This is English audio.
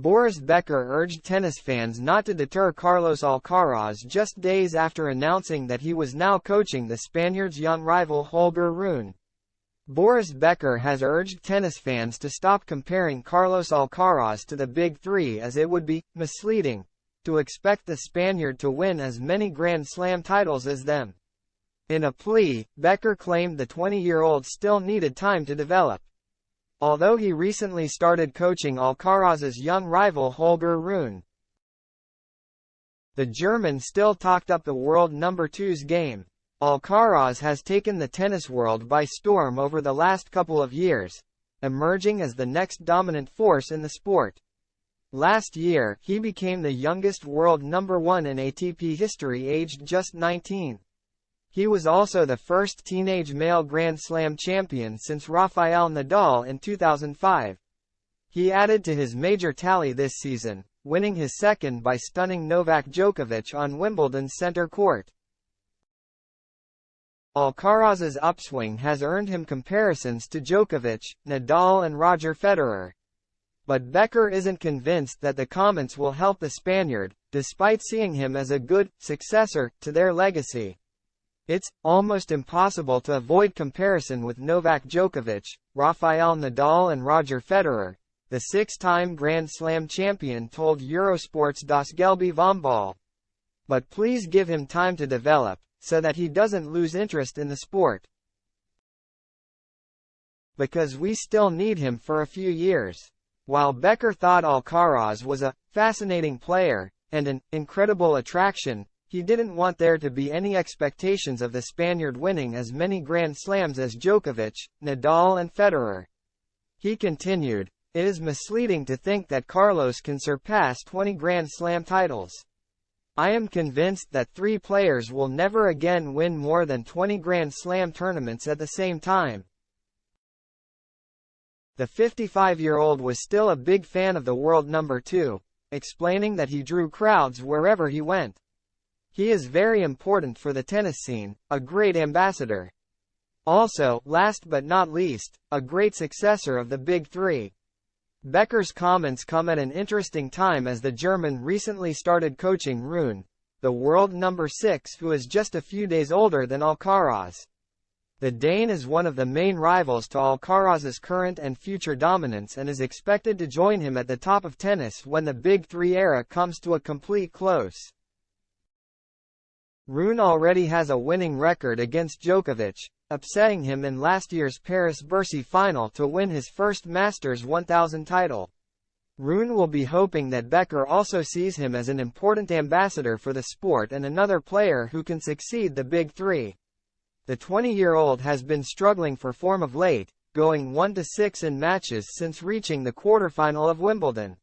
Boris Becker urged tennis fans not to deter Carlos Alcaraz just days after announcing that he was now coaching the Spaniard's young rival Holger Rune. Boris Becker has urged tennis fans to stop comparing Carlos Alcaraz to the Big Three, as it would be misleading to expect the Spaniard to win as many Grand Slam titles as them. In a plea, Becker claimed the 20-year-old still needed time to develop. Although he recently started coaching Alcaraz's young rival Holger Rune, the German still talked up the world number two's game. Alcaraz has taken the tennis world by storm over the last couple of years, emerging as the next dominant force in the sport. Last year, he became the youngest world number one in ATP history, aged just 19. He was also the first teenage male Grand Slam champion since Rafael Nadal in 2005. He added to his major tally this season, winning his second by stunning Novak Djokovic on Wimbledon's center court. Alcaraz's upswing has earned him comparisons to Djokovic, Nadal and Roger Federer. But Becker isn't convinced that the comments will help the Spaniard, despite seeing him as a good successor to their legacy. It's almost impossible to avoid comparison with Novak Djokovic, Rafael Nadal and Roger Federer, the six-time Grand Slam champion told Eurosport's Das Gelbe Vomball. But please give him time to develop, so that he doesn't lose interest in the sport. Because we still need him for a few years. While Becker thought Alcaraz was a fascinating player and an incredible attraction, he didn't want there to be any expectations of the Spaniard winning as many Grand Slams as Djokovic, Nadal and Federer. He continued, "It is misleading to think that Carlos can surpass 20 Grand Slam titles. I am convinced that three players will never again win more than 20 Grand Slam tournaments at the same time." The 55-year-old was still a big fan of the world number two, explaining that he drew crowds wherever he went. "He is very important for the tennis scene, a great ambassador. Also, last but not least, a great successor of the Big Three." Becker's comments come at an interesting time as the German recently started coaching Rune, the world number 6, who is just a few days older than Alcaraz. The Dane is one of the main rivals to Alcaraz's current and future dominance and is expected to join him at the top of tennis when the Big Three era comes to a complete close. Rune already has a winning record against Djokovic, upsetting him in last year's Paris-Bercy final to win his first Masters 1000 title. Rune will be hoping that Becker also sees him as an important ambassador for the sport and another player who can succeed the Big Three. The 20-year-old has been struggling for form of late, going 1-6 in matches since reaching the quarterfinal of Wimbledon.